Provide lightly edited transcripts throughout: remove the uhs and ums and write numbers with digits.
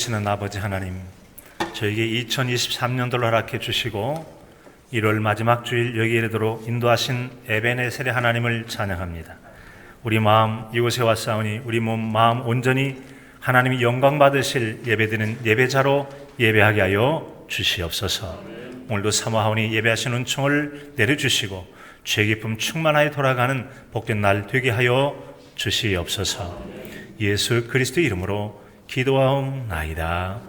시는 아버지 하나님, 저에게 2023년도를 허락해 주시고 1월 마지막 주일 여기에 이르도록 인도하신 에베네셀의 하나님을 찬양합니다. 우리 마음 이곳에 왔사오니 우리 몸 마음 온전히 하나님이 영광 받으실 예배드리는 예배자로 예배하게 하여 주시옵소서. 오늘도 사모하오니 예배하신 은총을 내려주시고 죄 기쁨 충만하여 돌아가는 복된 날 되게 하여 주시옵소서. 예수 그리스도 이름으로 기도하옵나이다.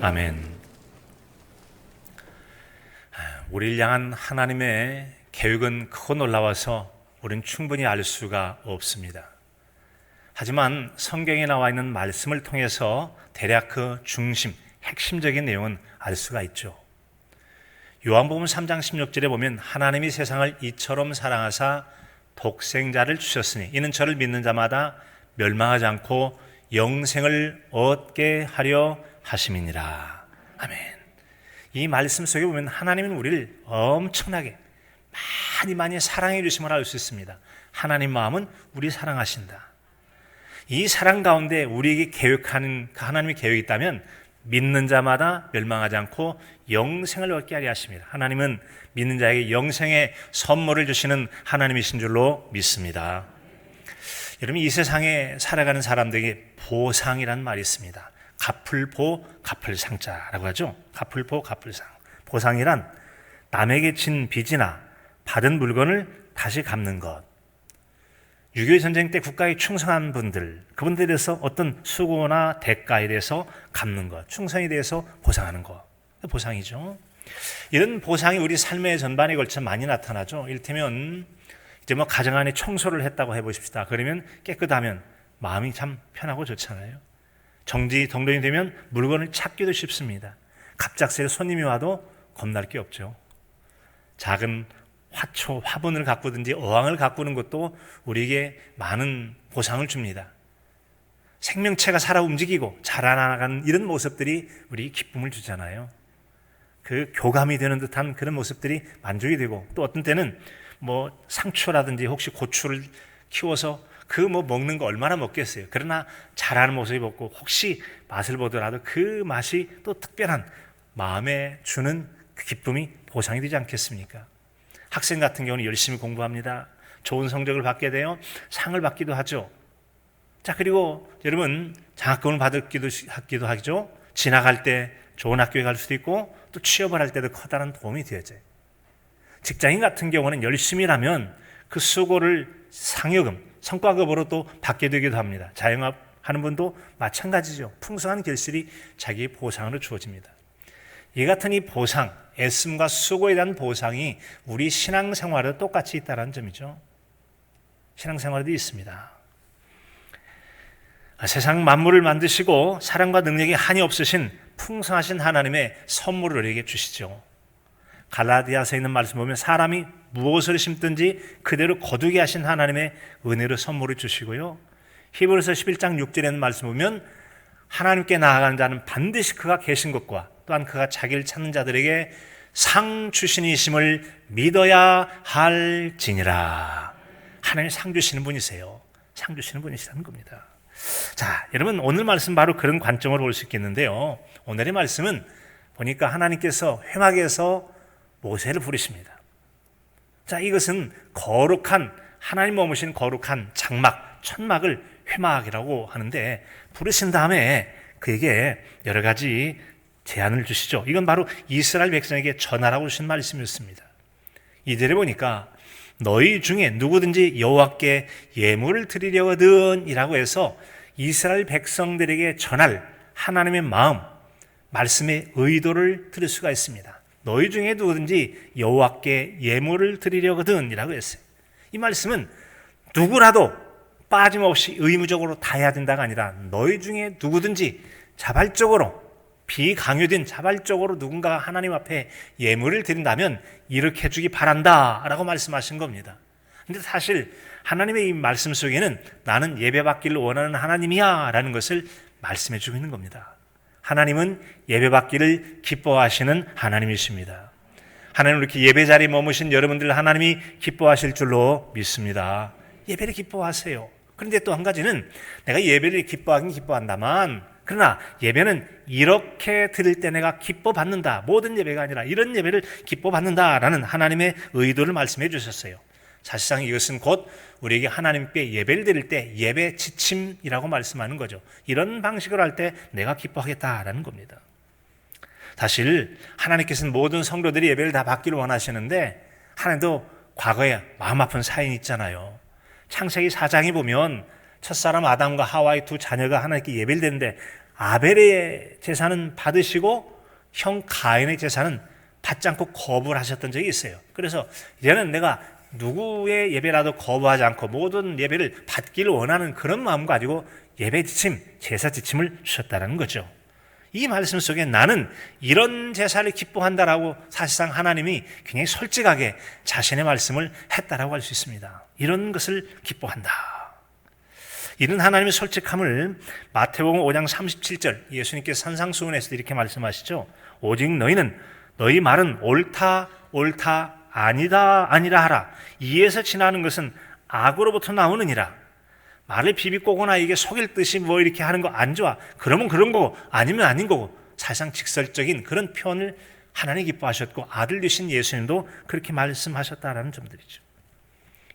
아멘. 우리를 향한 하나님의 계획은 크고 놀라워서 우리는 충분히 알 수가 없습니다. 하지만 성경에 나와 있는 말씀을 통해서 대략 그 중심, 핵심적인 내용은 알 수가 있죠. 요한복음 3장 16절에 보면 하나님이 세상을 이처럼 사랑하사 독생자를 주셨으니 이는 저를 믿는 자마다 멸망하지 않고 영생을 얻게 하려 하심이니라. 아멘. 이 말씀 속에 보면 하나님은 우리를 엄청나게 많이 사랑해 주심을 알 수 있습니다. 하나님 마음은 우리 사랑하신다. 이 사랑 가운데 우리에게 계획하는 그 하나님의 계획이 있다면 믿는 자마다 멸망하지 않고 영생을 얻게 하려 하십니다. 하나님은 믿는 자에게 영생의 선물을 주시는 하나님이신 줄로 믿습니다. 여러분, 이 세상에 살아가는 사람들에게 보상이란 말이 있습니다. 갚을보 갚을상자라고 하죠. 갚을보 갚을상. 보상이란 남에게 진 빚이나 받은 물건을 다시 갚는 것. 6.25 전쟁 때 국가에 충성한 분들, 그분들에 대해서 어떤 수고나 대가에 대해서 갚는 것, 충성에 대해서 보상하는 것. 보상이죠. 이런 보상이 우리 삶의 전반에 걸쳐 많이 나타나죠. 이를테면 이제 가정 안에 청소를 했다고 해보십시다. 그러면 깨끗하면 마음이 참 편하고 좋잖아요. 정지동동이 되면 물건을 찾기도 쉽습니다. 갑작스레 손님이 와도 겁날 게 없죠. 작은 화초, 화분을 가꾸든지 어항을 가꾸는 것도 우리에게 많은 보상을 줍니다. 생명체가 살아 움직이고 자라나가는 이런 모습들이 우리 기쁨을 주잖아요. 그 교감이 되는 듯한 그런 모습들이 만족이 되고, 또 어떤 때는 상추라든지 혹시 고추를 키워서 먹는 거 얼마나 먹겠어요. 그러나 자라는 모습이 보고 혹시 맛을 보더라도 그 맛이 또 특별한 마음에 주는 그 기쁨이 보상이 되지 않겠습니까? 학생 같은 경우는 열심히 공부합니다. 좋은 성적을 받게 되어 상을 받기도 하죠. 자, 그리고 여러분 장학금을 받기도 하죠. 지나갈 때 좋은 학교에 갈 수도 있고 또 취업을 할 때도 커다란 도움이 되어져요. 직장인 같은 경우는 열심히 일하면 그 수고를 상여금, 성과급으로 또 받게 되기도 합니다. 자영업 하는 분도 마찬가지죠. 풍성한 결실이 자기의 보상으로 주어집니다. 이 같은 이 보상, 애씀과 수고에 대한 보상이 우리 신앙생활에도 똑같이 있다는 점이죠. 신앙생활에도 있습니다. 세상 만물을 만드시고 사랑과 능력이 한이 없으신 풍성하신 하나님의 선물을 우리에게 주시죠. 갈라디아서에 있는 말씀 보면 사람이 무엇을 심든지 그대로 거두게 하신 하나님의 은혜로 선물을 주시고요. 히브리서 11장 6절에 있는 말씀 보면 하나님께 나아가는 자는 반드시 그가 계신 것과 또한 그가 자기를 찾는 자들에게 상 주신이심을 믿어야 할지니라. 하나님이 상 주시는 분이세요. 상 주시는 분이시라는 겁니다. 자, 여러분 오늘 말씀 바로 그런 관점으로 볼 수 있겠는데요. 오늘의 말씀은 보니까 하나님께서 회막에서 모세를 부르십니다. 자, 이것은 거룩한 하나님 머무신 거룩한 장막, 천막을 회막이라고 하는데 부르신 다음에 그에게 여러 가지 제안을 주시죠. 이건 바로 이스라엘 백성에게 전하라고 주신 말씀이었습니다. 이들에 보니까 너희 중에 누구든지 여호와께 예물을 드리려거든 이라고 해서 이스라엘 백성들에게 전할 하나님의 마음, 말씀의 의도를 들을 수가 있습니다. 너희 중에 누구든지 여호와께 예물을 드리려거든 이라고 했어요. 이 말씀은 누구라도 빠짐없이 의무적으로 다 해야 된다가 아니라 너희 중에 누구든지 자발적으로, 비강요된 자발적으로 누군가가 하나님 앞에 예물을 드린다면 이렇게 해주기 바란다 라고 말씀하신 겁니다. 근데 사실 하나님의 이 말씀 속에는 나는 예배받기를 원하는 하나님이야 라는 것을 말씀해 주고 있는 겁니다. 하나님은 예배받기를 기뻐하시는 하나님이십니다. 하나님 이렇게 예배 자리에 머무신 여러분들 하나님이 기뻐하실 줄로 믿습니다. 예배를 기뻐하세요. 그런데 또 한 가지는 내가 예배를 기뻐하긴 기뻐한다만 그러나 예배는 이렇게 드릴 때 내가 기뻐 받는다. 모든 예배가 아니라 이런 예배를 기뻐 받는다라는 하나님의 의도를 말씀해 주셨어요. 사실상 이것은 곧 우리에게 하나님께 예배를 드릴 때 예배 지침이라고 말씀하는 거죠. 이런 방식으로 할 때 내가 기뻐하겠다라는 겁니다. 사실 하나님께서는 모든 성도들이 예배를 다 받기를 원하시는데 하나님도 과거에 마음 아픈 사연이 있잖아요. 창세기 4장에 보면 첫사람 아담과 하와의 두 자녀가 하나님께 예배를 드리는데 아벨의 제사는 받으시고 형 가인의 제사는 받지 않고 거부를 하셨던 적이 있어요. 그래서 이제는 내가 누구의 예배라도 거부하지 않고 모든 예배를 받기를 원하는 그런 마음 가지고 예배 지침, 제사 지침을 주셨다는 거죠. 이 말씀 속에 나는 이런 제사를 기뻐한다라고 사실상 하나님이 굉장히 솔직하게 자신의 말씀을 했다라고 할 수 있습니다. 이런 것을 기뻐한다. 이런 하나님의 솔직함을 마태복음 5장 37절 예수님께서 산상수훈에서 이렇게 말씀하시죠. 오직 너희는 너희 말은 옳다 옳다 아니다 아니라 하라. 이에서 지나는 것은 악으로부터 나오느니라. 말을 비비꼬거나 이게 속일 듯이 뭐 이렇게 하는 거 안 좋아. 그러면 그런 거고 아니면 아닌 거고 사실상 직설적인 그런 표현을 하나님 기뻐하셨고 아들 되신 예수님도 그렇게 말씀하셨다라는 점들이죠.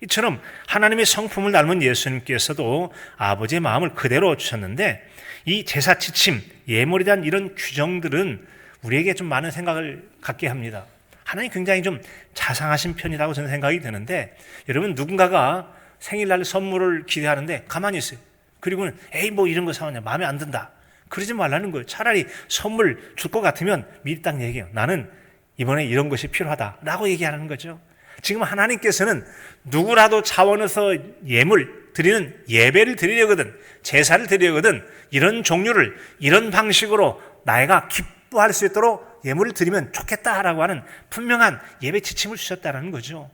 이처럼 하나님의 성품을 닮은 예수님께서도 아버지의 마음을 그대로 주셨는데 이 제사 지침, 예물에 대한 이런 규정들은 우리에게 좀 많은 생각을 갖게 합니다. 하나님 굉장히 좀 자상하신 편이라고 저는 생각이 드는데 여러분 누군가가 생일날 선물을 기대하는데 가만히 있어요. 그리고는 에이 뭐 이런 거 사왔냐 마음에 안 든다. 그러지 말라는 거예요. 차라리 선물 줄 것 같으면 미리 딱 얘기해요. 나는 이번에 이런 것이 필요하다라고 얘기하는 거죠. 지금 하나님께서는 누구라도 차원에서 예물 드리는 예배를 드리려거든 제사를 드리려거든 이런 종류를 이런 방식으로 나이가 기뻐할 수 있도록 예물을 드리면 좋겠다라고 하는 분명한 예배 지침을 주셨다는 거죠.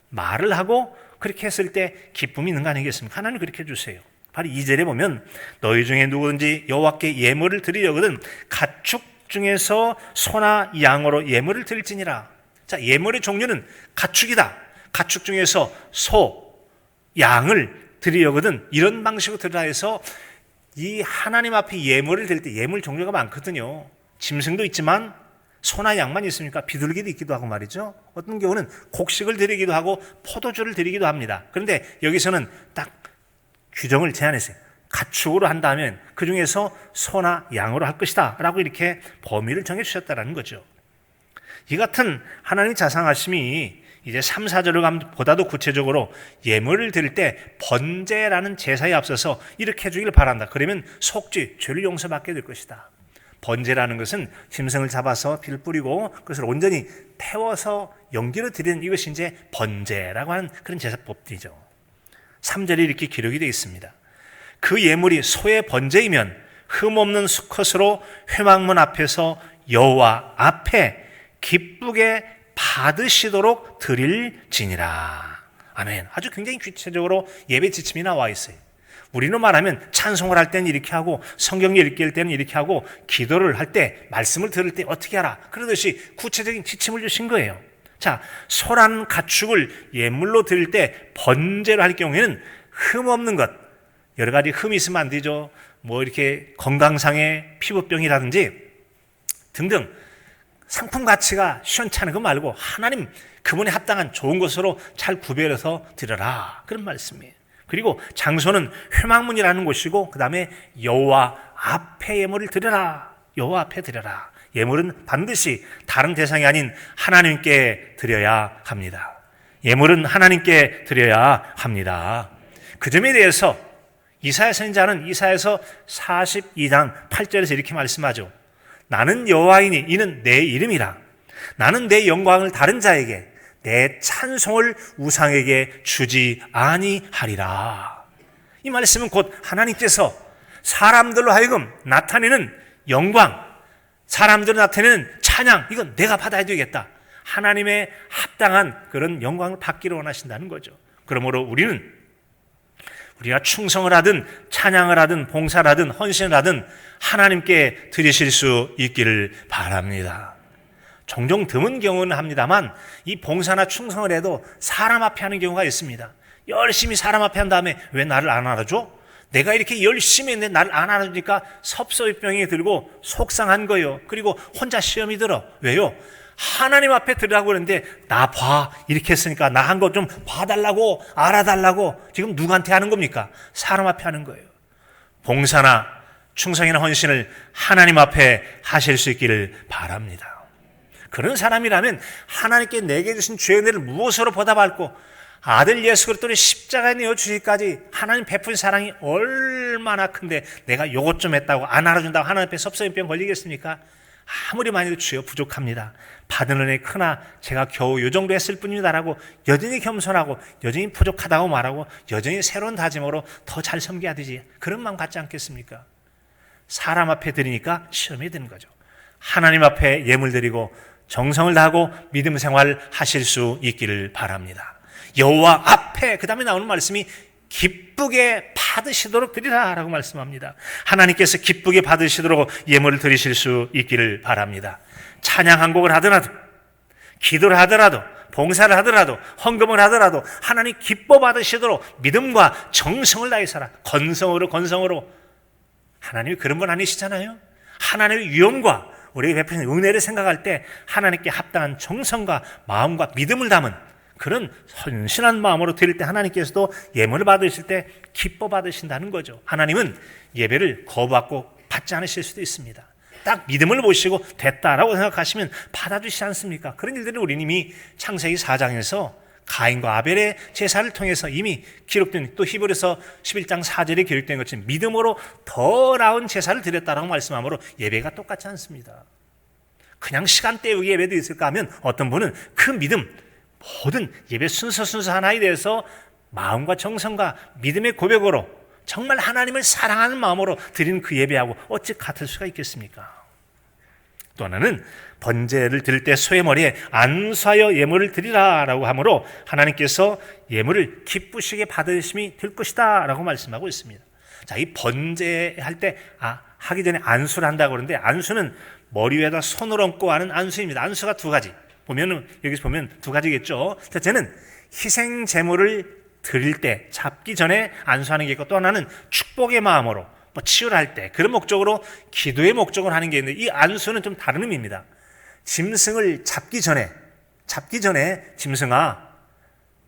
말을 하고 그렇게 했을 때 기쁨이 있는 거 아니겠습니까? 하나님 그렇게 해주세요. 바로 2절에 보면 너희 중에 누구든지 여호와께 예물을 드리려거든 가축 중에서 소나 양으로 예물을 드릴지니라. 자, 예물의 종류는 가축이다. 가축 중에서 소, 양을 드리려거든 이런 방식으로 드리라 해서 이 하나님 앞에 예물을 드릴 때 예물 종류가 많거든요. 짐승도 있지만 소나 양만 있습니까? 비둘기도 있기도 하고 말이죠. 어떤 경우는 곡식을 드리기도 하고 포도주를 드리기도 합니다. 그런데 여기서는 딱 규정을 제안했어요. 가축으로 한다면 그 중에서 소나 양으로 할 것이다 라고 이렇게 범위를 정해주셨다는 거죠. 이 같은 하나님의 자상하심이 이제 3, 4절을 가면 보다도 구체적으로 예물을 드릴 때 번제라는 제사에 앞서서 이렇게 해주기를 바란다. 그러면 속죄, 죄를 용서받게 될 것이다. 번제라는 것은 짐승을 잡아서 피를 뿌리고 그것을 온전히 태워서 연기로 드리는 이것이 이제 번제라고 하는 그런 제사법이죠. 3절에 이렇게 기록이 되어 있습니다. 그 예물이 소의 번제이면 흠없는 수컷으로 회막문 앞에서 여호와 앞에 기쁘게 받으시도록 드릴지니라. 아멘. 아주 굉장히 구체적으로 예배 지침이 나와 있어요. 우리로 말하면 찬송을 할 때는 이렇게 하고 성경 읽을 때는 이렇게 하고 기도를 할 때 말씀을 들을 때 어떻게 하라 그러듯이 구체적인 지침을 주신 거예요. 자, 소란 가축을 예물로 드릴 때 번제로 할 경우에는 흠 없는 것, 여러 가지 흠이 있으면 안 되죠. 뭐 이렇게 건강상의 피부병이라든지 등등 상품 가치가 시원찮은 거 말고 하나님 그분에 합당한 좋은 것으로 잘 구별해서 드려라 그런 말씀이에요. 그리고 장소는 회막문이라는 곳이고 그 다음에 여호와 앞에 예물을 드려라. 여호와 앞에 드려라. 예물은 반드시 다른 대상이 아닌 하나님께 드려야 합니다. 예물은 하나님께 드려야 합니다. 그 점에 대해서 이사야 선지자는 이사야서 42장 8절에서 이렇게 말씀하죠. 나는 여호와이니 이는 내 이름이라. 나는 내 영광을 다른 자에게 내 찬송을 우상에게 주지 아니하리라. 이 말씀은 곧 하나님께서 사람들로 하여금 나타내는 영광, 사람들로 나타내는 찬양, 이건 내가 받아야 되겠다. 하나님의 합당한 그런 영광을 받기를 원하신다는 거죠. 그러므로 우리가 충성을 하든 찬양을 하든 봉사를 하든 헌신을 하든 하나님께 드리실 수 있기를 바랍니다. 종종 드문 경우는 합니다만 이 봉사나 충성을 해도 사람 앞에 하는 경우가 있습니다. 열심히 사람 앞에 한 다음에 왜 나를 안 알아줘? 내가 이렇게 열심히 했는데 나를 안 알아주니까 섭섭병이 들고 속상한 거예요. 그리고 혼자 시험이 들어. 왜요? 하나님 앞에 들으라고 그러는데 나 봐. 이렇게 했으니까 나 한 거 좀 봐달라고, 알아달라고 지금 누구한테 하는 겁니까? 사람 앞에 하는 거예요. 봉사나 충성이나 헌신을 하나님 앞에 하실 수 있기를 바랍니다. 그런 사람이라면 하나님께 내게 주신 죄의 은혜를 무엇으로 보답할고 아들 예수 그리스도를 십자가에 내어 주시기까지 하나님 베푼 사랑이 얼마나 큰데 내가 요것 좀 했다고 안 알아준다고 하나님 앞에 섭섭병 걸리겠습니까? 아무리 많이 해도 주여 부족합니다. 받은 은혜 크나 제가 겨우 요 정도 했을 뿐입니다라고 여전히 겸손하고 여전히 부족하다고 말하고 여전히 새로운 다짐으로 더 잘 섬겨야 되지. 그런 마음 갖지 않겠습니까? 사람 앞에 드리니까 시험이 드는 거죠. 하나님 앞에 예물 드리고 정성을 다하고 믿음 생활 하실 수 있기를 바랍니다. 여호와 앞에 그 다음에 나오는 말씀이 기쁘게 받으시도록 드리라 라고 말씀합니다. 하나님께서 기쁘게 받으시도록 예물을 드리실 수 있기를 바랍니다. 찬양 한 곡을 하더라도 기도를 하더라도 봉사를 하더라도 헌금을 하더라도 하나님 기뻐 받으시도록 믿음과 정성을 다해서라. 건성으로 하나님이 그런 분 아니시잖아요. 하나님의 위엄과 우리에게 베푸신 은혜를 생각할 때 하나님께 합당한 정성과 마음과 믿음을 담은 그런 헌신한 마음으로 드릴 때 하나님께서도 예물을 받으실 때 기뻐 받으신다는 거죠. 하나님은 예배를 거부받고 받지 않으실 수도 있습니다. 딱 믿음을 보시고 됐다라고 생각하시면 받아주시지 않습니까? 그런 일들을 우리는 이미 창세기 4장에서 가인과 아벨의 제사를 통해서 이미 기록된, 또 히브리서 11장 4절에 기록된 것처럼 믿음으로 더 나은 제사를 드렸다라고 말씀하므로 예배가 똑같지 않습니다. 그냥 시간 때우기 예배도 있을까 하면 어떤 분은 그 믿음, 모든 예배 순서 하나에 대해서 마음과 정성과 믿음의 고백으로 정말 하나님을 사랑하는 마음으로 드리는 그 예배하고 어찌 같을 수가 있겠습니까? 또 하나는 번제를 드릴 때 소의 머리에 안수하여 예물을 드리라 라고 하므로 하나님께서 예물을 기쁘시게 받으심이 될 것이다 라고 말씀하고 있습니다. 자, 이 번제할 때 하기 전에 안수를 한다고 그러는데 안수는 머리 위에다 손을 얹고 하는 안수입니다. 안수가 두 가지. 여기서 보면 두 가지겠죠. 첫째는 희생 제물을 드릴 때 잡기 전에 안수하는 게 있고 또 하나는 축복의 마음으로 치유할 때 그런 목적으로 기도의 목적으로 하는 게 있는데 이 안수는 좀 다른 의미입니다. 짐승을 잡기 전에 짐승아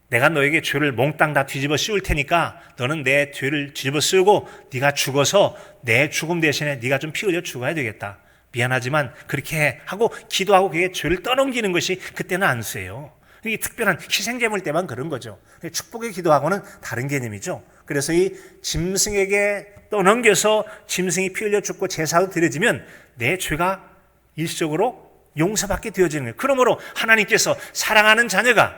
내가 너에게 죄를 몽땅 다 뒤집어 씌울 테니까 너는 내 죄를 뒤집어 씌우고 네가 죽어서 내 죽음 대신에 네가 좀 피 흘려 죽어야 되겠다. 미안하지만 그렇게 하고 기도하고 그게 죄를 떠넘기는 것이 그때는 안수예요. 이게 특별한 희생제물 때만 그런 거죠. 축복의 기도하고는 다른 개념이죠. 그래서 이 짐승에게 떠넘겨서 짐승이 피 흘려 죽고 제사도 드려지면 내 죄가 일시적으로 용서받게 되어지는 거예요. 그러므로 하나님께서 사랑하는 자녀가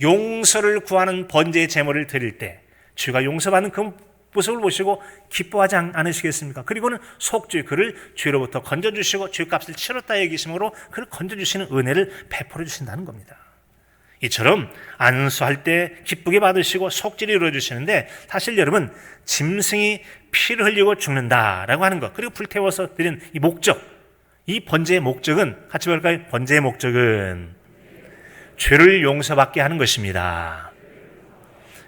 용서를 구하는 번제의 제물을 드릴 때 죄가 용서받는 그 모습을 보시고 기뻐하지 않으시겠습니까? 그리고는 속죄 그를 죄로부터 건져주시고 죄값을 치렀다 여기심으로 그를 건져주시는 은혜를 베풀어 주신다는 겁니다. 이처럼 안수할 때 기쁘게 받으시고 속죄를 이루어주시는데 사실 여러분 짐승이 피를 흘리고 죽는다라고 하는 것 그리고 불태워서 드리는 이 목적 이 번제의 목적은 같이 볼까요? 번제의 목적은 죄를 용서받게 하는 것입니다.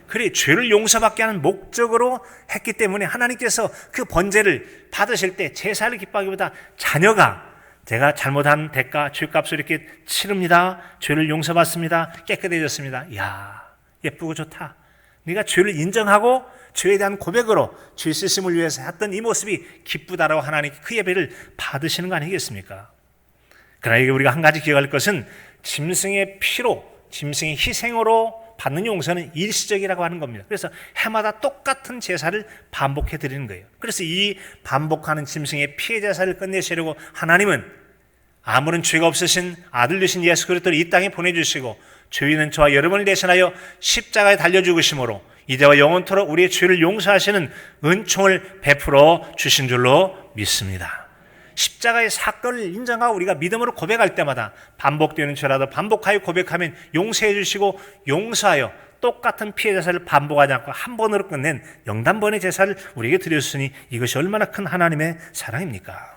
그래 죄를 용서받게 하는 목적으로 했기 때문에 하나님께서 그 번제를 받으실 때 제사를 기뻐하기보다 자녀가 제가 잘못한 대가 죄값을 이렇게 치릅니다. 죄를 용서받습니다. 깨끗해졌습니다. 이야 예쁘고 좋다. 네가 죄를 인정하고 죄에 대한 고백으로 죄 씻음을 위해서 했던 이 모습이 기쁘다라고 하나님께 그 예배를 받으시는 거 아니겠습니까? 그러나 우리가 한 가지 기억할 것은 짐승의 피로 짐승의 희생으로 받는 용서는 일시적이라고 하는 겁니다. 그래서 해마다 똑같은 제사를 반복해 드리는 거예요. 그래서 이 반복하는 짐승의 피해 제사를 끝내시려고 하나님은 아무런 죄가 없으신 아들 되신 예수 그리스도를 이 땅에 보내주시고 죄 있는 저와 여러분을 대신하여 십자가에 달려 죽으심으로 이제와 영원토록 우리의 죄를 용서하시는 은총을 베풀어 주신 줄로 믿습니다. 십자가의 사건을 인정하고 우리가 믿음으로 고백할 때마다 반복되는 죄라도 반복하여 고백하면 용서해 주시고 용서하여 똑같은 피해 제사를 반복하지 않고 한 번으로 끝낸 영단번의 제사를 우리에게 드렸으니 이것이 얼마나 큰 하나님의 사랑입니까?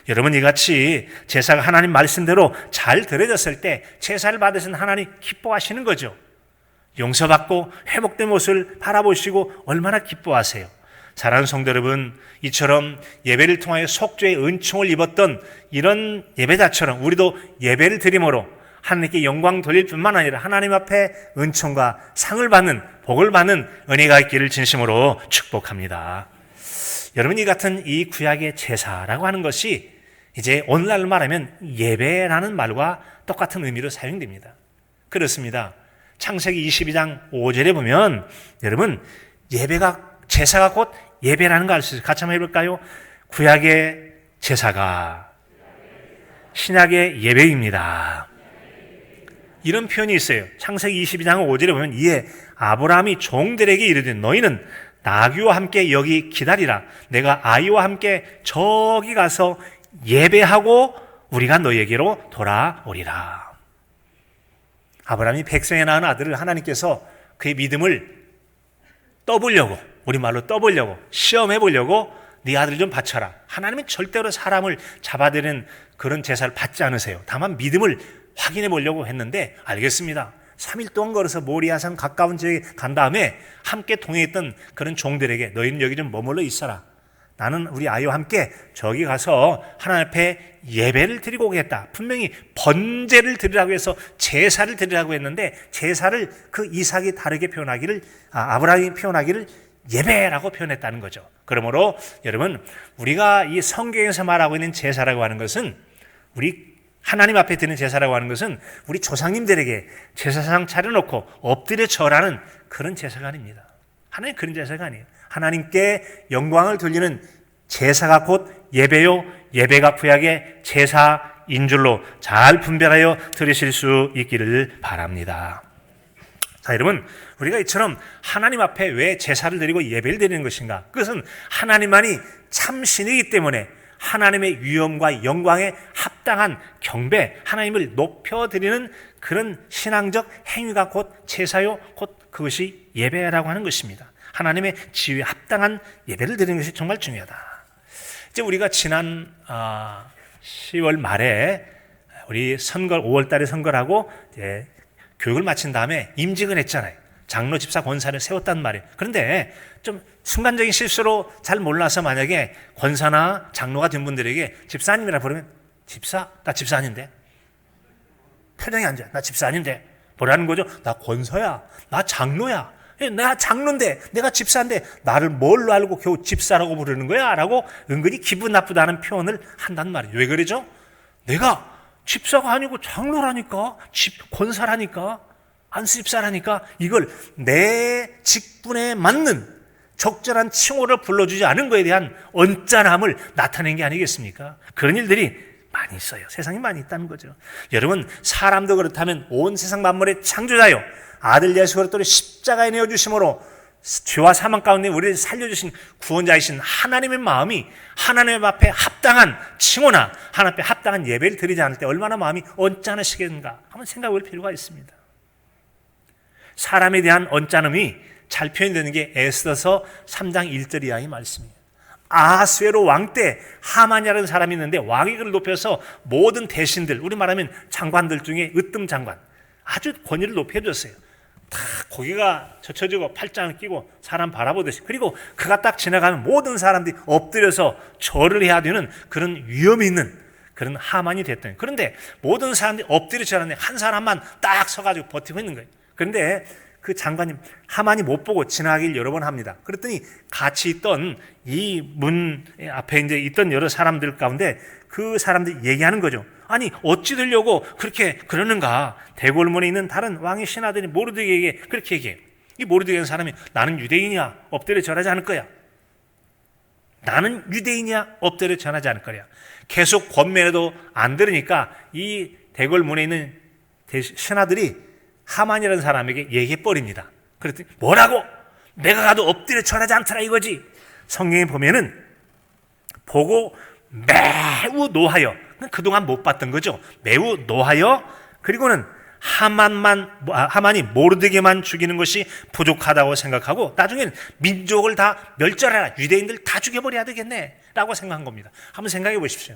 여러분 이같이 제사가 하나님 말씀대로 잘 드려졌을 때 제사를 받으신 하나님 기뻐하시는 거죠. 용서받고 회복된 모습을 바라보시고 얼마나 기뻐하세요. 사랑하는 성도 여러분, 이처럼 예배를 통하여 속죄의 은총을 입었던 이런 예배자처럼 우리도 예배를 드림으로 하나님께 영광 돌릴 뿐만 아니라 하나님 앞에 은총과 상을 받는, 복을 받는 은혜가 있기를 진심으로 축복합니다. 여러분, 이 같은 이 구약의 제사라고 하는 것이 이제 오늘날로 말하면 예배라는 말과 똑같은 의미로 사용됩니다. 그렇습니다. 창세기 22장 5절에 보면 여러분, 제사가 곧 예배라는 걸 알 수 있어요. 같이 한번 해볼까요? 구약의 제사가 신약의 예배입니다. 이런 표현이 있어요. 창세기 22장 5절에 보면 이에 아브라함이 종들에게 이르되 너희는 나귀와 함께 여기 기다리라. 내가 아이와 함께 저기 가서 예배하고 우리가 너희에게로 돌아오리라. 아브라함이 백성에 낳은 아들을 하나님께서 그의 믿음을 떠보려고, 우리말로 떠보려고, 시험해보려고 네 아들 좀 바쳐라. 하나님은 절대로 사람을 잡아들이는 그런 제사를 받지 않으세요. 다만 믿음을 확인해 보려고 했는데 알겠습니다. 3일 동안 걸어서 모리아산 가까운 지역에 간 다음에 함께 동행했던 그런 종들에게 너희는 여기 좀 머물러 있어라. 나는 우리 아이와 함께 저기 가서 하나님 앞에 예배를 드리고 오겠다. 분명히 번제를 드리라고 해서 제사를 드리라고 했는데 제사를 그 이삭이 다르게 표현하기를, 아브라함이 표현하기를 예배라고 표현했다는 거죠. 그러므로 여러분, 우리가 이 성경에서 말하고 있는 제사라고 하는 것은, 우리 하나님 앞에 드리는 제사라고 하는 것은 우리 조상님들에게 제사상 차려놓고 엎드려 절하는 그런 제사가 아닙니다. 하나님 그런 제사가 아니에요. 하나님께 영광을 돌리는 제사가 곧 예배요, 예배가 구약의 제사인 줄로 잘 분별하여 들으실 수 있기를 바랍니다. 자, 여러분, 우리가 이처럼 하나님 앞에 왜 제사를 드리고 예배를 드리는 것인가? 그것은 하나님만이 참신이기 때문에 하나님의 위엄과 영광에 합당한 경배, 하나님을 높여드리는 그런 신앙적 행위가 곧 제사요, 곧 그것이 예배라고 하는 것입니다. 하나님의 지위에 합당한 예배를 드리는 것이 정말 중요하다. 이제 우리가 지난 10월 말에 우리 5월 달에 선거를 하고 이제 교육을 마친 다음에 임직을 했잖아요. 장로, 집사, 권사를 세웠단 말이에요. 그런데 좀 순간적인 실수로 잘 몰라서 만약에 권사나 장로가 된 분들에게 집사님이라 부르면 집사? 나 집사 아닌데. 표정이 안 좋아. 나 집사 아닌데. 뭐라는 거죠? 나 권사야. 나 장로야. 내가 장로인데, 내가 집사인데 나를 뭘로 알고 겨우 집사라고 부르는 거야? 라고 은근히 기분 나쁘다는 표현을 한단 말이에요. 왜 그러죠? 내가 집사가 아니고 장로라니까, 권사라니까, 안수집사라니까 이걸 내 직분에 맞는 적절한 칭호를 불러주지 않은 것에 대한 언짢음을 나타낸 게 아니겠습니까? 그런 일들이 많이 있어요. 세상에 많이 있다는 거죠. 여러분, 사람도 그렇다면 온 세상 만물의 창조자요, 아들 예수 그리스도를 십자가에 내어주심으로 죄와 사망 가운데 우리를 살려주신 구원자이신 하나님의 마음이 하나님 앞에 합당한 칭호나 하나님 앞에 합당한 예배를 드리지 않을 때 얼마나 마음이 언짢으시겠는가 한번 생각해 볼 필요가 있습니다. 사람에 대한 언짢음이 잘 표현되는 게 에스더서 3장 1절 이하의 말씀이에요. 아하스웨로 왕 때 하만이라는 사람이 있는데 왕이 그를 높여서 모든 대신들, 우리 말하면 장관들 중에 으뜸 장관, 아주 권위를 높여줬어요. 다 고개가 젖혀지고 팔짱을 끼고 사람 바라보듯이, 그리고 그가 딱 지나가면 모든 사람들이 엎드려서 절을 해야 되는 그런 위험이 있는 그런 하만이 됐더니, 그런데 모든 사람들이 엎드려 절하는데 한 사람만 딱 서가지고 버티고 있는 거예요. 그런데 그 장관님 하만이 못 보고 지나가길 여러 번 합니다. 그랬더니 같이 있던 이 문 앞에 이제 있던 여러 사람들 가운데 그 사람들이 얘기하는 거죠. 아니 어찌 되려고 그렇게 그러는가? 대궐문에 있는 다른 왕의 신하들이 모르드게에게 그렇게 얘기해요. 이 모르드게라는 사람이 나는 유대인이야, 엎드려 절하지 않을 거야. 나는 유대인이야, 엎드려 절하지 않을 거야. 계속 권면해도 안 들으니까 이 대궐문에 있는 신하들이 하만이라는 사람에게 얘기해버립니다. 그랬더니 뭐라고? 내가 가도 엎드려 절하지 않더라 이거지. 성경에 보면은 보고 매우 노하여, 그동안 못 봤던 거죠. 매우 노하여, 그리고는 하만이 모르드게만 죽이는 것이 부족하다고 생각하고 나중에는 민족을 다 멸절해라, 유대인들 다 죽여버려야 되겠네 라고 생각한 겁니다. 한번 생각해 보십시오.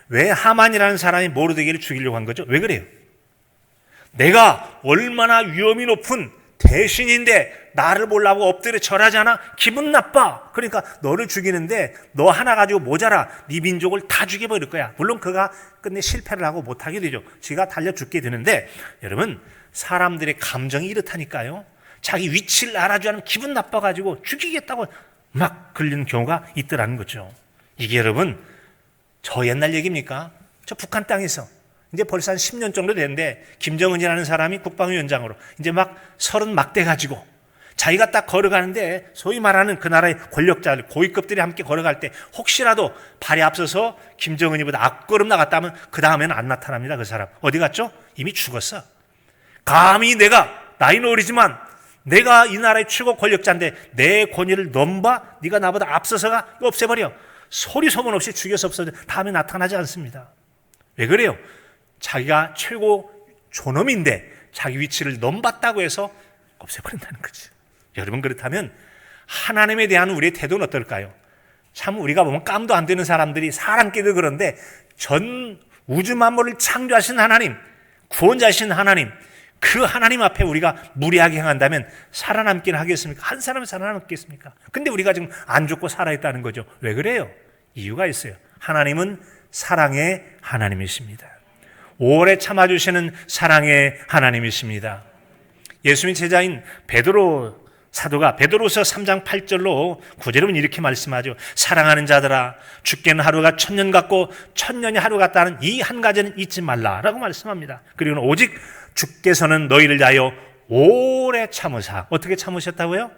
왜 하만이라는 사람이 모르드게를 죽이려고 한 거죠? 왜 그래요? 내가 얼마나 위험이 높은 대신인데 나를 보려고 엎드려 절하잖아. 기분 나빠. 그러니까 너를 죽이는데 너 하나 가지고 모자라. 네 민족을 다 죽여버릴 거야. 물론 그가 끝내 실패를 하고 못하게 되죠. 지가 달려 죽게 되는데, 여러분, 사람들의 감정이 이렇다니까요. 자기 위치를 알아주면 기분 나빠가지고 죽이겠다고 막 걸리는 경우가 있더라는 거죠. 이게 여러분, 저 옛날 얘기입니까? 저 북한 땅에서 이제 벌써 한 10년 정도 됐는데, 김정은이라는 사람이 국방위원장으로 이제 막 30 막 돼가지고 자기가 딱 걸어가는데, 소위 말하는 그 나라의 권력자들, 고위급들이 함께 걸어갈 때 혹시라도 발이 앞서서 김정은이보다 앞걸음 나갔다면 그 다음에는 안 나타납니다. 그 사람 어디 갔죠? 이미 죽었어. 감히 내가 나이는 어리지만 내가 이 나라의 최고 권력자인데 내 권위를 넘봐? 네가 나보다 앞서서가 없애버려. 소리 소문 없이 죽여서 없어져. 다음에 나타나지 않습니다. 왜 그래요? 자기가 최고 존엄인데 자기 위치를 넘봤다고 해서 없애버린다는 거지. 여러분, 그렇다면 하나님에 대한 우리의 태도는 어떨까요? 참 우리가 보면 깜도 안 되는 사람들이 사람끼리 그런데, 전 우주 만물을 창조하신 하나님, 구원자신 하나님, 그 하나님 앞에 우리가 무리하게 행한다면 살아남기는 하겠습니까? 한 사람이 살아남겠습니까? 근데 우리가 지금 안 죽고 살아있다는 거죠. 왜 그래요? 이유가 있어요. 하나님은 사랑의 하나님이십니다. 오래 참아주시는 사랑의 하나님이십니다. 예수님 제자인 베드로 사도가 베드로서 3장 8절로 9절은 이렇게 말씀하죠. 사랑하는 자들아, 죽게는 하루가 1000년 같고 1000년이 하루 같다는 이 한 가지는 잊지 말라라고 말씀합니다. 그리고 오직 주께서는 너희를 위하여 오래 참으사, 어떻게 참으셨다고요?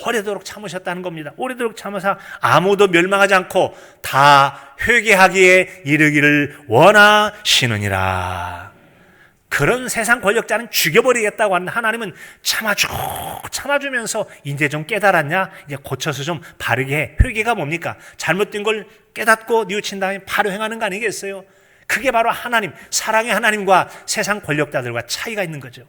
오래도록 참으셨다는 겁니다. 오래도록 참으사 아무도 멸망하지 않고 다 회개하기에 이르기를 원하시느니라. 그런 세상 권력자는 죽여버리겠다고 하는데, 하나님은 참아주면서 이제 좀 깨달았냐? 이제 고쳐서 좀 바르게 해. 회개가 뭡니까? 잘못된 걸 깨닫고 뉘우친 다음에 바로 행하는 거 아니겠어요? 그게 바로 하나님, 사랑의 하나님과 세상 권력자들과 차이가 있는 거죠.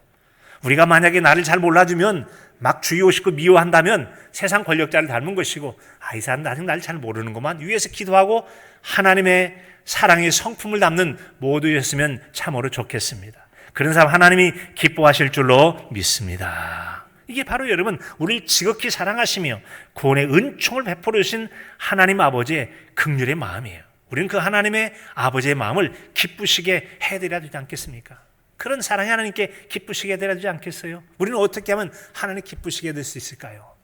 우리가 만약에 나를 잘 몰라주면 막 죽이고 싶고 미워한다면 세상 권력자를 닮은 것이고, 이 사람 아직 나를 잘 모르는구만. 위에서 기도하고 하나님의 사랑의 성품을 담는 모두였으면 참으로 좋겠습니다. 그런 사람 하나님이 기뻐하실 줄로 믿습니다. 이게 바로 여러분, 우리를 지극히 사랑하시며 구원의 은총을 베풀어 주신 하나님 아버지의 긍휼의 마음이에요. 우리는 그 하나님의 아버지의 마음을 기쁘시게 해드려야 되지 않겠습니까? 그런 사랑의 하나님께 기쁘시게 해드려야 되지 않겠어요? 우리는 어떻게 하면 하나님 기쁘시게 될 수 있을까요?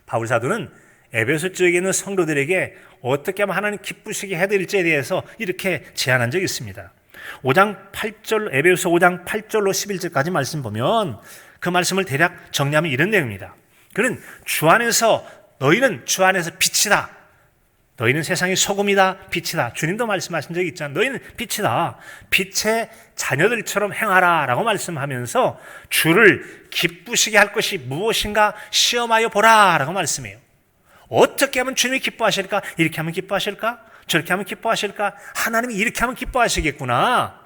바울 사도는 에베소 쪽에 있는 성도들에게 어떻게 하면 하나님 기쁘시게 해드릴지에 대해서 이렇게 제안한 적이 있습니다. 5장 8절, 에베소 5장 8절로 11절까지 말씀 보면 그 말씀을 대략 정리하면 이런 내용입니다. 그는 주 안에서, 너희는 주 안에서 빛이다. 너희는 세상의 소금이다, 빛이다. 주님도 말씀하신 적이 있잖아요. 너희는 빛이다. 빛의 자녀들처럼 행하라 라고 말씀하면서 주를 기쁘시게 할 것이 무엇인가 시험하여 보라 라고 말씀해요. 어떻게 하면 주님이 기뻐하실까? 이렇게 하면 기뻐하실까? 저렇게 하면 기뻐하실까? 하나님이 이렇게 하면 기뻐하시겠구나.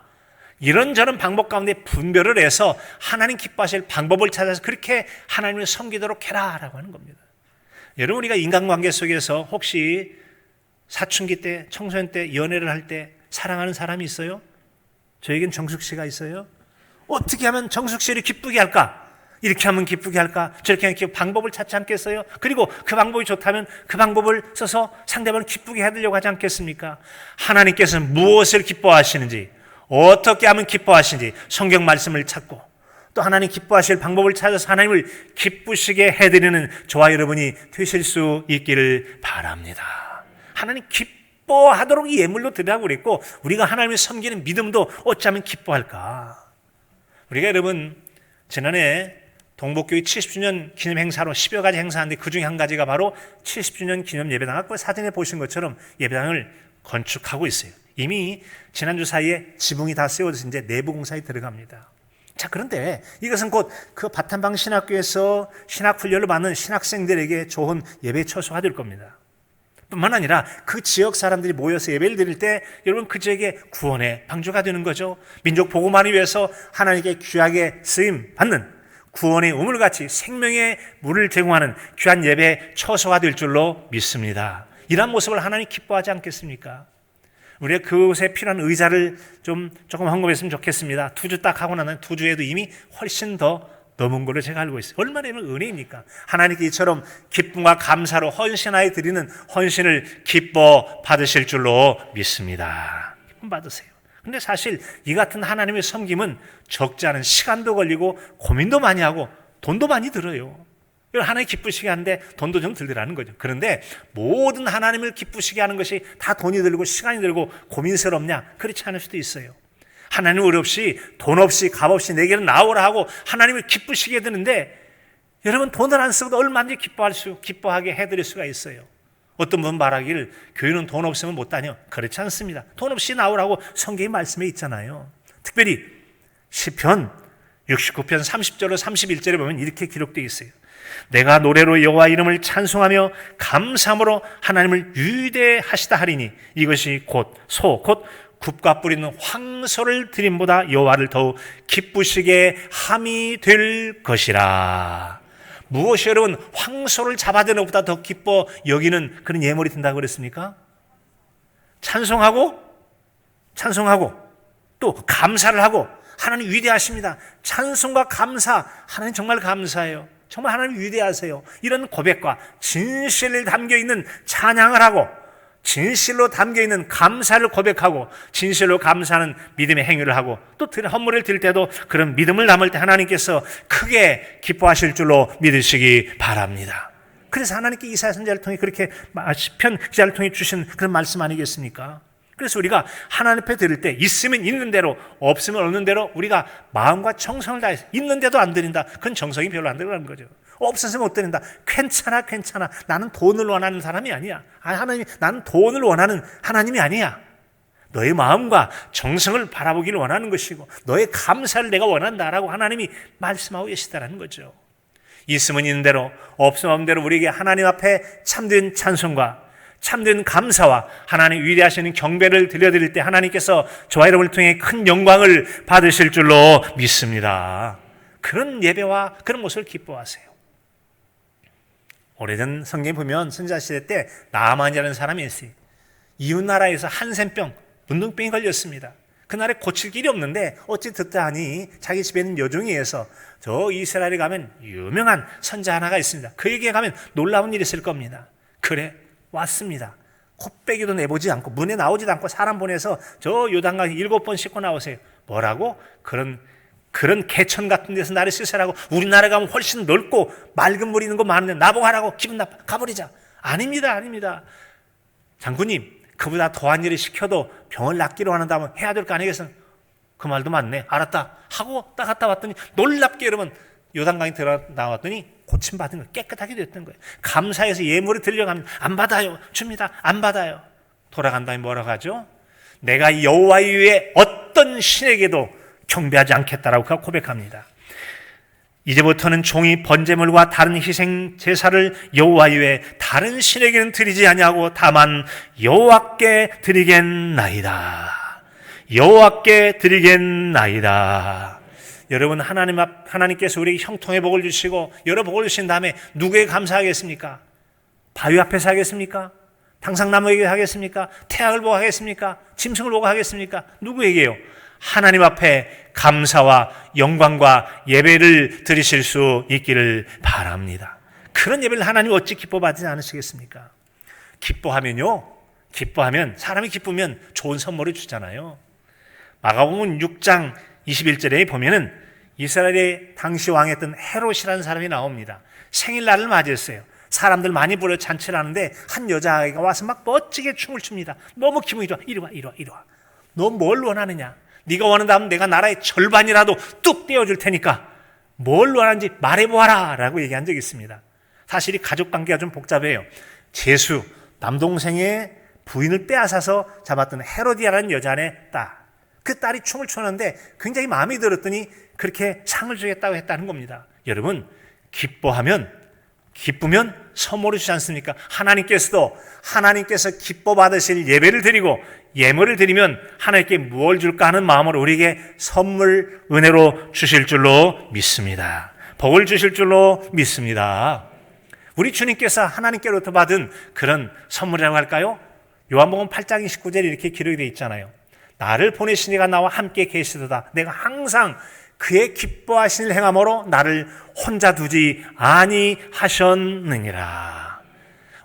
이런저런 방법 가운데 분별을 해서 하나님 기뻐하실 방법을 찾아서 그렇게 하나님을 섬기도록 해라 라고 하는 겁니다. 여러분, 우리가 인간관계 속에서 혹시 사춘기 때, 청소년 때, 연애를 할 때 사랑하는 사람이 있어요? 저에겐 정숙 씨가 있어요. 어떻게 하면 정숙 씨를 기쁘게 할까? 이렇게 하면 기쁘게 할까? 저렇게 하면 방법을 찾지 않겠어요? 그리고 그 방법이 좋다면 그 방법을 써서 상대방을 기쁘게 해드리려고 하지 않겠습니까? 하나님께서는 무엇을 기뻐하시는지, 어떻게 하면 기뻐하시는지 성경 말씀을 찾고 또 하나님 기뻐하실 방법을 찾아서 하나님을 기쁘시게 해드리는 저와 여러분이 되실 수 있기를 바랍니다. 하나님 기뻐하도록 이 예물로 드리라고 그랬고, 우리가 하나님을 섬기는 믿음도 어쩌면 기뻐할까? 우리가 여러분 지난해 동복교회 70주년 기념 행사로 10여 가지 행사하는데 그 중에 한 가지가 바로 70주년 기념 예배당. 아까 사진에 보신 것처럼 예배당을 건축하고 있어요. 이미 지난주 사이에 지붕이 다 세워져서 이제 내부 공사에 들어갑니다. 자, 그런데 이것은 곧 그 바탄방 신학교에서 신학훈련을 받는 신학생들에게 좋은 예배 처소가 될 겁니다. 뿐만 아니라 그 지역 사람들이 모여서 예배를 드릴 때 여러분 그 지역의 구원의 방주가 되는 거죠. 민족 복음화를 위해서 하나님께 귀하게 쓰임 받는 구원의 우물같이 생명의 물을 제공하는 귀한 예배 처소가 될 줄로 믿습니다. 이런 모습을 하나님 기뻐하지 않겠습니까? 우리가 그곳에 필요한 의자를 조금 헌금했으면 좋겠습니다. 투주 딱 하고 나면 투주에도 이미 훨씬 더 넘은 걸로 제가 알고 있어요. 얼마나 은혜입니까? 하나님께 이처럼 기쁨과 감사로 헌신하여 드리는 헌신을 기뻐 받으실 줄로 믿습니다. 기쁨 받으세요. 근데 사실 이 같은 하나님의 섬김은 적지 않은 시간도 걸리고 고민도 많이 하고 돈도 많이 들어요. 하나님 기쁘시게 하는데 돈도 좀 들더라는 거죠. 그런데 모든 하나님을 기쁘시게 하는 것이 다 돈이 들고 시간이 들고 고민스럽냐? 그렇지 않을 수도 있어요. 하나님 을 없이 돈 없이 값 없이 내게는 나오라 하고 하나님을 기쁘시게 되는데 여러분 돈을 안 쓰고도 얼마든지 기뻐하게 해드릴 수가 있어요. 어떤 분 말하기를 교회는 돈 없으면 못 다녀. 그렇지 않습니다. 돈 없이 나오라고 성경의 말씀에 있잖아요. 특별히 시편 69편 30절로 31절에 보면 이렇게 기록되어 있어요. 내가 노래로 여호와 이름을 찬송하며 감사함으로 하나님을 위대하시다 하리니 이것이 곧 굽과 뿌리는 황소를 드림보다 여호와를 더욱 기쁘시게 함이 될 것이라. 무엇이 여러분 황소를 잡아드는 것보다 더 기뻐 여기는 그런 예물이 된다고 그랬습니까? 찬송하고 또 감사를 하고 하나님 위대하십니다. 찬송과 감사, 하나님 정말 감사해요. 정말 하나님 위대하세요. 이런 고백과 진실을 담겨있는 찬양을 하고 진실로 담겨있는 감사를 고백하고 진실로 감사하는 믿음의 행위를 하고 또 헌물을 드릴 때도 그런 믿음을 담을 때 하나님께서 크게 기뻐하실 줄로 믿으시기 바랍니다. 그래서 하나님께 이사야 선지자를 통해 그렇게 시편 기자를 통해 주신 그런 말씀 아니겠습니까? 그래서 우리가 하나님 앞에 드릴 때 있으면 있는 대로 없으면 없는 대로 우리가 마음과 정성을 다해서 있는데도 안 드린다. 그건 정성이 별로 안 들어가는 거죠. 없어서 못 드린다. 괜찮아. 나는 돈을 원하는 사람이 아니야. 하나님, 나는 돈을 원하는 하나님이 아니야. 너의 마음과 정성을 바라보기를 원하는 것이고 너의 감사를 내가 원한다라고 하나님이 말씀하고 계시다라는 거죠. 있으면 있는 대로 없으면 없는 대로 우리에게 하나님 앞에 참된 찬송과 참된 감사와 하나님 위대하시는 경배를 드려드릴 때 하나님께서 저와 여러분을 통해 큰 영광을 받으실 줄로 믿습니다. 그런 예배와 그런 모습을 기뻐하세요. 오래전 성경에 보면 선지자 시대 때 나아만이라는 사람이 있어요. 이웃 나라에서 한센병, 문둥병이 걸렸습니다. 그날에 고칠 길이 없는데 어찌 듣다 하니 자기 집에 있는 여종이에서 저 이스라엘에 가면 유명한 선자 하나가 있습니다. 그에게 가면 놀라운 일이 있을 겁니다. 그래 왔습니다. 코빼기도 내보지 않고 문에 나오지도 않고 사람 보내서 저 요단강 7번 씻고 나오세요. 뭐라고? 그런 개천 같은 데서 나를 씻으라고? 우리나라 가면 훨씬 넓고 맑은 물 있는 거 많은데 나보고 하라고? 기분 나빠. 가버리자. 아닙니다. 장군님, 그보다 더한 일을 시켜도 병을 낫기로 하는다면 해야 될 거 아니겠어요? 그 말도 맞네. 알았다 하고 딱 갔다 왔더니 놀랍게 여러분 요단강에 들어 나왔더니 고침받은 거 깨끗하게 됐던 거예요. 감사해서 예물을 드리려고 하면 안 받아요. 줍니다. 안 받아요. 돌아간 다음에 뭐라고 하죠? 내가 여호와 이외에 어떤 신에게도 경배하지 않겠다라고 그가 고백합니다. 이제부터는 종이 번제물과 다른 희생 제사를 여호와 이외에 다른 신에게는 드리지 아니하고 다만 여호와께 드리겠나이다. 여호와께 드리겠나이다. 여러분 하나님께서 우리에게 형통의 복을 주시고 여러 복을 주신 다음에 누구에게 감사하겠습니까? 바위 앞에서 하겠습니까? 당상나무에게 하겠습니까? 태양을 보고 하겠습니까? 짐승을 보고 하겠습니까? 누구에게요? 하나님 앞에 감사와 영광과 예배를 드리실 수 있기를 바랍니다. 그런 예배를 하나님 어찌 기뻐받지 않으시겠습니까? 기뻐하면 사람이 기쁘면 좋은 선물을 주잖아요. 마가복음 6장 21절에 보면은 이스라엘의 당시 왕이었던 헤롯이라는 사람이 나옵니다. 생일날을 맞이했어요. 사람들 많이 불러 잔치를 하는데 한 여자아이가 와서 막 멋지게 춤을 춥니다. 너무 기분이 좋아. 이리 와. 너 뭘 원하느냐? 네가 원한다면 내가 나라의 절반이라도 뚝 떼어줄 테니까 뭘 원하는지 말해보아라 라고 얘기한 적이 있습니다. 사실 이 가족관계가 좀 복잡해요. 제수, 남동생의 부인을 빼앗아서 잡았던 헤로디아라는 여자의 딸. 그 딸이 춤을 췄는데 굉장히 마음에 들었더니 그렇게 상을 주겠다고 했다는 겁니다. 여러분, 기쁘면 선물을 주지 않습니까? 하나님께서 기뻐 받으실 예배를 드리고 예물을 드리면 하나님께 무엇을 줄까 하는 마음으로 우리에게 선물, 은혜로 주실 줄로 믿습니다. 복을 주실 줄로 믿습니다. 우리 주님께서 하나님께로부터 받은 그런 선물이라고 할까요? 요한복음 8장 29절에 이렇게 기록이 되어 있잖아요. 나를 보내신 이가 나와 함께 계시도다. 내가 항상 그의 기뻐하신 일 행함으로 나를 혼자 두지 아니하셨느니라.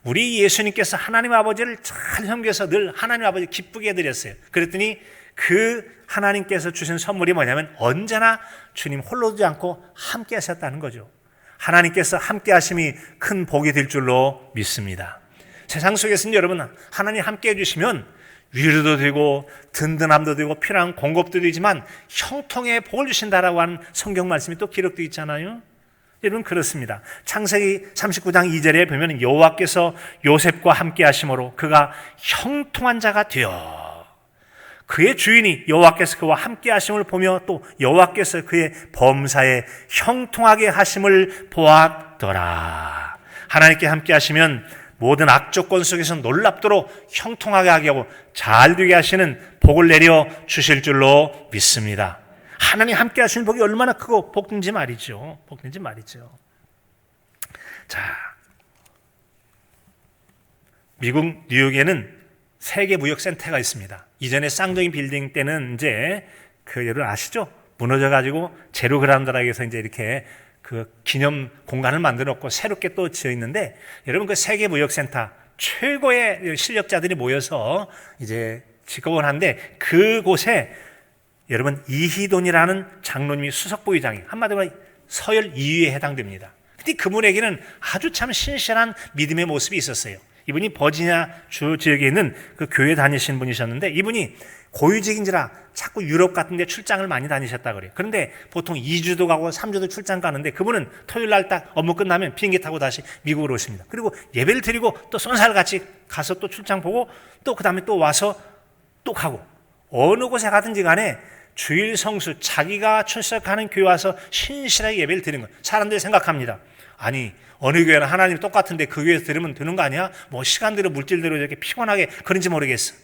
우리 예수님께서 하나님 아버지를 잘 섬겨서 늘 하나님 아버지 기쁘게 해드렸어요. 그랬더니 그 하나님께서 주신 선물이 뭐냐면 언제나 주님 홀로 두지 않고 함께 하셨다는 거죠. 하나님께서 함께 하심이 큰 복이 될 줄로 믿습니다. 세상 속에서는 여러분 하나님 함께 해주시면 위로도 되고 든든함도 되고 필요한 공급도 되지만 형통의 복을 주신다라고 하는 성경 말씀이 또 기록되어 있잖아요. 여러분 그렇습니다. 창세기 39장 2절에 보면 여호와께서 요셉과 함께 하심으로 그가 형통한 자가 되어 그의 주인이 여호와께서 그와 함께 하심을 보며 또 여호와께서 그의 범사에 형통하게 하심을 보았더라. 하나님께 함께 하시면 모든 악조건 속에서 놀랍도록 형통하게 하게 하고 잘 되게 하시는 복을 내려 주실 줄로 믿습니다. 하나님 함께 하시는 복이 얼마나 크고 복된지 말이죠. 복된지 말이죠. 자, 미국 뉴욕에는 세계무역센터가 있습니다. 이전에 쌍둥이 빌딩 때는 이제 여러분 아시죠? 무너져가지고 제로그라운드라고 해서 이제 이렇게 그 기념 공간을 만들어 놓고 새롭게 또 지어 있는데 여러분 그 세계무역센터 최고의 실력자들이 모여서 이제 직업을 하는데 그곳에 여러분 이희돈이라는 장로님이 수석부의장이 한마디로 서열 2위에 해당됩니다. 근데 그분에게는 아주 참 신실한 믿음의 모습이 있었어요. 이분이 버지니아 주 지역에 있는 그 교회 다니신 분이셨는데 이분이 고위직인지라 자꾸 유럽 같은 데 출장을 많이 다니셨다 그래요. 그런데 보통 2주도 가고 3주도 출장 가는데 그분은 토요일 날 딱 업무 끝나면 비행기 타고 다시 미국으로 오십니다. 그리고 예배를 드리고 또 쏜살같이 가서 또 출장 보고 또 그 다음에 또 와서 또 가고 어느 곳에 가든지 간에 주일 성수 자기가 출석하는 교회 와서 신실하게 예배를 드리는 거예요. 사람들이 생각합니다. 아니 어느 교회는 하나님 똑같은데 그 교회에서 들으면 되는 거 아니야? 뭐 시간대로 물질대로 이렇게 피곤하게 그런지 모르겠어.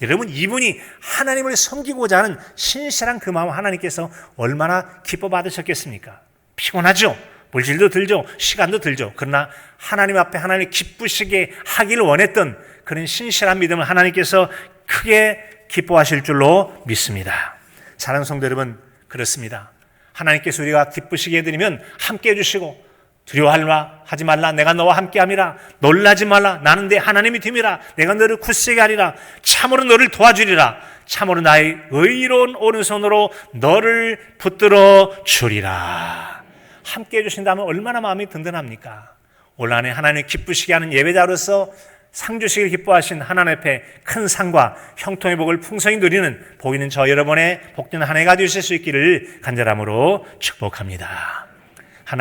여러분 이분이 하나님을 섬기고자 하는 신실한 그 마음 하나님께서 얼마나 기뻐 받으셨겠습니까? 피곤하죠. 물질도 들죠. 시간도 들죠. 그러나 하나님 앞에 하나님 기쁘시게 하기를 원했던 그런 신실한 믿음을 하나님께서 크게 기뻐하실 줄로 믿습니다. 사랑하는 성도 여러분 그렇습니다. 하나님께서 우리가 기쁘시게 해드리면 함께 해주시고 두려워하지 말라 내가 너와 함께함이라 놀라지 말라 나는 내 하나님이 됨이라 내가 너를 굳세게 하리라 참으로 너를 도와주리라 참으로 나의 의로운 오른손으로 너를 붙들어 주리라. 함께 해주신다면 얼마나 마음이 든든합니까? 올 한해 하나님 기쁘시게 하는 예배자로서 상 주시길 기뻐하신 하나님 앞에 큰 상과 형통의 복을 풍성히 누리는 복 있는 저 여러분의 복된 한 해가 되실 수 있기를 간절함으로 축복합니다.